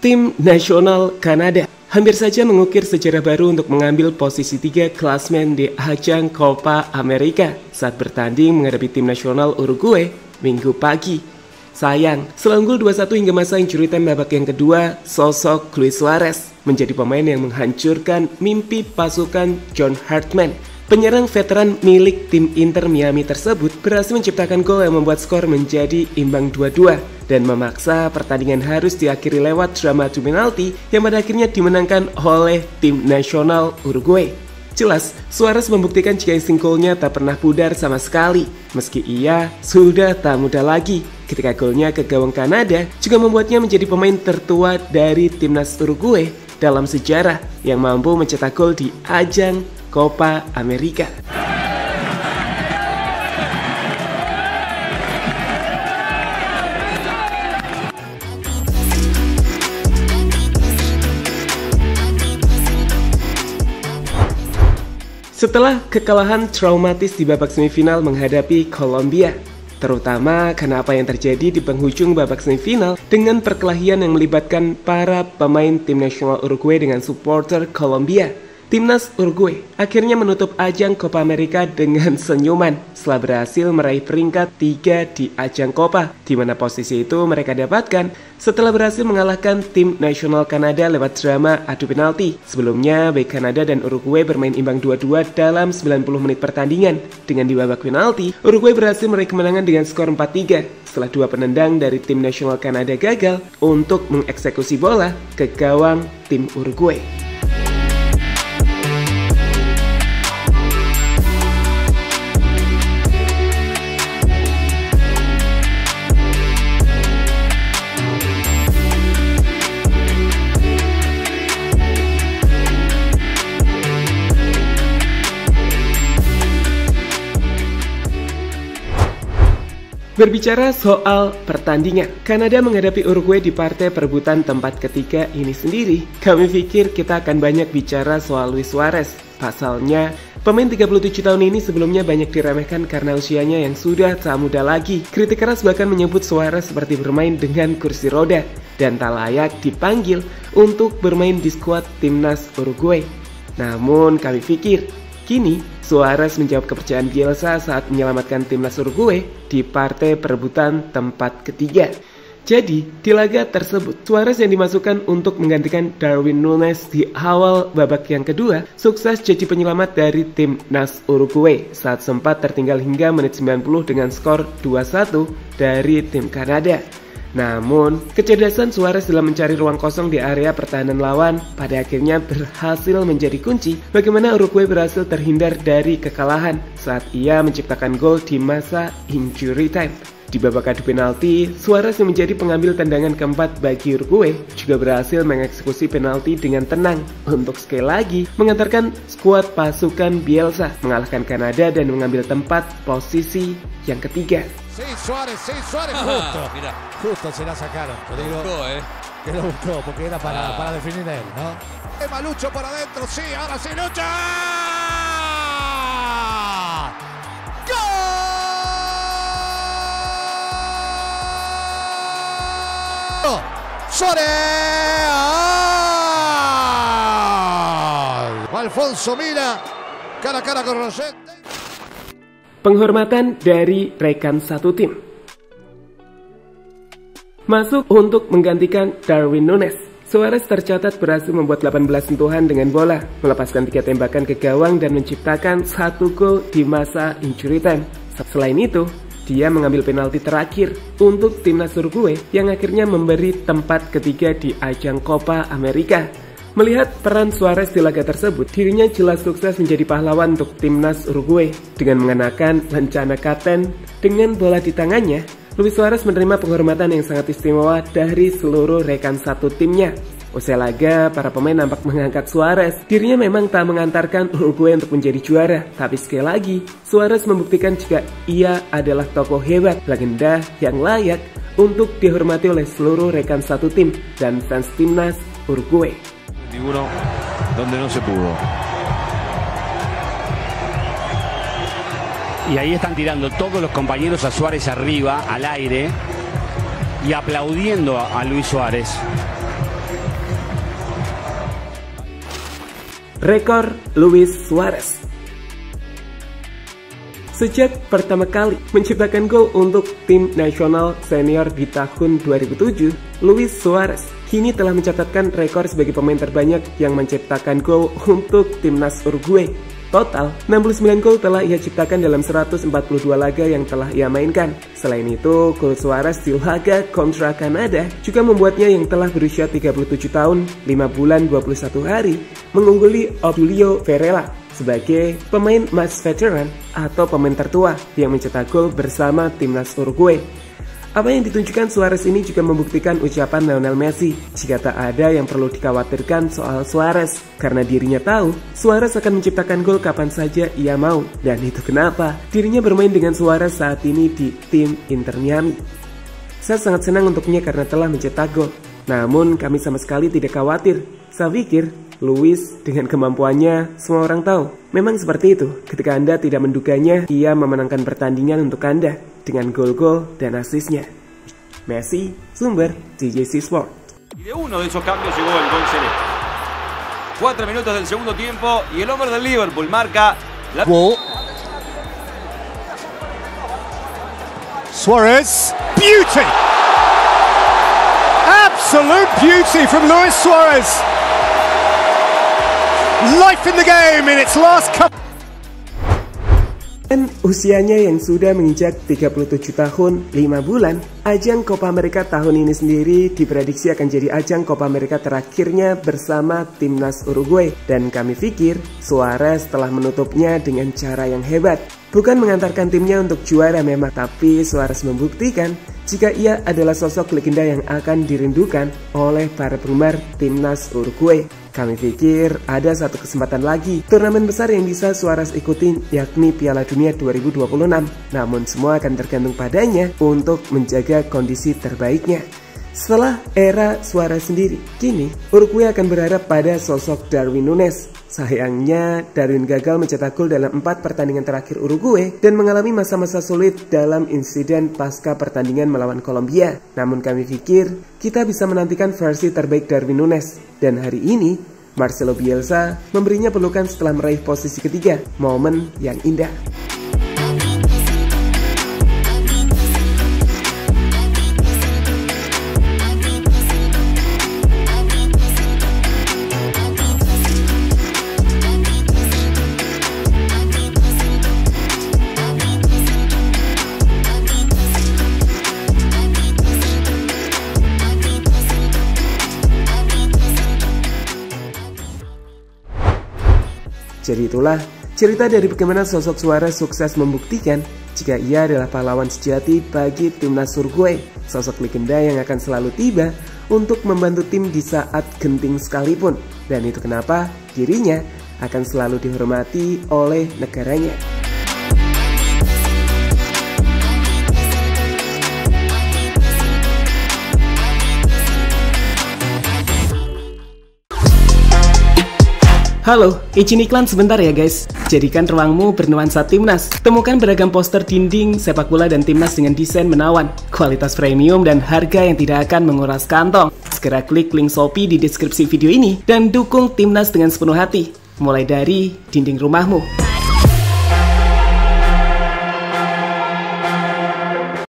Tim nasional Kanada hampir saja mengukir sejarah baru untuk mengambil posisi 3 klasmen di ajang Copa America saat bertanding menghadapi tim nasional Uruguay Minggu pagi. Sayang, setelah unggul 2-1 hingga masa injury time babak yang kedua, sosok Luis Suarez menjadi pemain yang menghancurkan mimpi pasukan John Hartman. Penyerang veteran milik tim Inter Miami tersebut berhasil menciptakan gol yang membuat skor menjadi imbang 2-2 dan memaksa pertandingan harus diakhiri lewat drama adu penalti yang pada akhirnya dimenangkan oleh tim nasional Uruguay. Jelas, Suarez membuktikan jika insting golnya tak pernah pudar sama sekali, meski ia sudah tak muda lagi. Ketika golnya ke gawang Kanada juga membuatnya menjadi pemain tertua dari timnas Uruguay dalam sejarah yang mampu mencetak gol di ajang Copa America. Setelah kekalahan traumatis di babak semifinal menghadapi Kolombia, terutama karena apa yang terjadi di penghujung babak semifinal dengan perkelahian yang melibatkan para pemain tim nasional Uruguay dengan supporter Kolombia, timnas Uruguay akhirnya menutup ajang Copa America dengan senyuman setelah berhasil meraih peringkat 3 di ajang Copa, di mana posisi itu mereka dapatkan setelah berhasil mengalahkan tim nasional Kanada lewat drama adu penalti. Sebelumnya, baik Kanada dan Uruguay bermain imbang 2-2 dalam 90 menit pertandingan. Dengan di babak penalti, Uruguay berhasil meraih kemenangan dengan skor 4-3 setelah dua penendang dari tim nasional Kanada gagal untuk mengeksekusi bola ke gawang tim Uruguay. Berbicara soal pertandingan, Kanada menghadapi Uruguay di partai perebutan tempat ketiga ini sendiri, kami pikir kita akan banyak bicara soal Luis Suarez. Pasalnya, pemain 37 tahun ini sebelumnya banyak diremehkan karena usianya yang sudah tak muda lagi. Kritik keras bahkan menyebut Suarez seperti bermain dengan kursi roda dan tak layak dipanggil untuk bermain di skuad timnas Uruguay. Namun kami pikir, kini Suarez menjawab kepercayaan Bielsa saat menyelamatkan timnas Uruguay di partai perebutan tempat ketiga. Jadi, di laga tersebut, Suarez yang dimasukkan untuk menggantikan Darwin Núñez di awal babak yang kedua, sukses jadi penyelamat dari timnas Uruguay saat sempat tertinggal hingga menit 90 dengan skor 2-1 dari tim Kanada. Namun, kecerdasan Suarez dalam mencari ruang kosong di area pertahanan lawan pada akhirnya berhasil menjadi kunci bagaimana Uruguay berhasil terhindar dari kekalahan saat ia menciptakan gol di masa injury time. Di babak adu penalti, Suarez yang menjadi pengambil tendangan keempat bagi Uruguay juga berhasil mengeksekusi penalti dengan tenang untuk sekali lagi mengantarkan skuad pasukan Bielsa mengalahkan Kanada dan mengambil tempat posisi yang ketiga. Sí, Suárez, justo se la sacaron, te digo que lo buscó porque era para definir a él, ¿no? Malucho por adentro, sí, ahora sí, lucha. ¡Gol! Suárez, Alfonso mira cara a cara con Rosete. Penghormatan dari rekan satu tim. Masuk untuk menggantikan Darwin Núñez, Suarez tercatat berhasil membuat 18 sentuhan dengan bola, melepaskan 3 tembakan ke gawang dan menciptakan 1 gol di masa injury time. Selain itu, dia mengambil penalti terakhir untuk timnas Uruguay yang akhirnya memberi tempat ketiga di ajang Copa America. Melihat peran Suarez di laga tersebut, dirinya jelas sukses menjadi pahlawan untuk timnas Uruguay. Dengan mengenakan lencana kapten dengan bola di tangannya, Luis Suarez menerima penghormatan yang sangat istimewa dari seluruh rekan satu timnya. Usai laga, para pemain nampak mengangkat Suarez. Dirinya memang tak mengantarkan Uruguay untuk menjadi juara, tapi sekali lagi, Suarez membuktikan jika ia adalah tokoh hebat, legenda yang layak untuk dihormati oleh seluruh rekan satu tim dan fans timnas Uruguay. Uno donde no se pudo. Y ahí están tirando todos los compañeros a Suárez arriba, al aire, y aplaudiendo a Luis Suárez. rekor Luis Suarez. Sejak pertama kali menciptakan gol untuk tim nasional senior di tahun 2007, Luis Suarez kini telah mencatatkan rekor sebagai pemain terbanyak yang menciptakan gol untuk timnas Uruguay. Total, 69 gol telah ia ciptakan dalam 142 laga yang telah ia mainkan. Selain itu, gol Suarez di laga kontra Kanada juga membuatnya yang telah berusia 37 tahun, 5 bulan 21 hari, mengungguli Obdulio Varela sebagai pemain match veteran atau pemain tertua yang mencetak gol bersama timnas Uruguay. Apa yang ditunjukkan Suarez ini juga membuktikan ucapan Lionel Messi jika tak ada yang perlu dikhawatirkan soal Suarez, karena dirinya tahu Suarez akan menciptakan gol kapan saja ia mau, dan itu kenapa dirinya bermain dengan Suarez saat ini di tim Inter Miami. Saya sangat senang untuknya karena telah mencetak gol, namun kami sama sekali tidak khawatir. Saya pikir Luis dengan kemampuannya semua orang tahu. Memang seperti itu, ketika Anda tidak menduganya, ia memenangkan pertandingan untuk Anda dengan gol-gol dan asisnya. Messi, sumber TJC Sport. Y de uno de esos cambios llegó el gol celeste. 4 minutos del segundo tiempo y el hombre del Liverpool marca la... Suarez, beauty! Absolute beauty from Luis Suarez! Life in the game in its last couple. Dan usianya yang sudah menginjak 37 tahun 5 bulan, ajang Copa America tahun ini sendiri diprediksi akan jadi ajang Copa America terakhirnya bersama timnas Uruguay. Dan kami pikir Suarez telah menutupnya dengan cara yang hebat. Bukan mengantarkan timnya untuk juara memang, tapi Suarez membuktikan jika ia adalah sosok legenda yang akan dirindukan oleh para penggemar timnas Uruguay. Kami pikir ada satu kesempatan lagi turnamen besar yang bisa Suarez ikutin, yakni Piala Dunia 2026. Namun semua akan tergantung padanya untuk menjaga kondisi terbaiknya. Setelah era Suarez sendiri, kini Uruguay akan berharap pada sosok Darwin Núñez. Sayangnya, Darwin gagal mencetak gol dalam 4 pertandingan terakhir Uruguay dan mengalami masa-masa sulit dalam insiden pasca pertandingan melawan Kolombia. Namun kami pikir kita bisa menantikan versi terbaik Darwin Núñez. Dan hari ini, Marcelo Bielsa memberinya pelukan setelah meraih posisi ketiga, momen yang indah. Jadi itulah cerita dari bagaimana sosok Suarez sukses membuktikan jika ia adalah pahlawan sejati bagi timnas Uruguay, sosok legenda yang akan selalu tiba untuk membantu tim di saat genting sekalipun. Dan itu kenapa dirinya akan selalu dihormati oleh negaranya. Halo, izin iklan sebentar ya guys. Jadikan ruangmu bernuansa timnas. Temukan beragam poster dinding, sepak bola dan timnas dengan desain menawan, kualitas premium dan harga yang tidak akan menguras kantong. Segera klik link Shopee di deskripsi video ini dan dukung timnas dengan sepenuh hati. Mulai dari dinding rumahmu.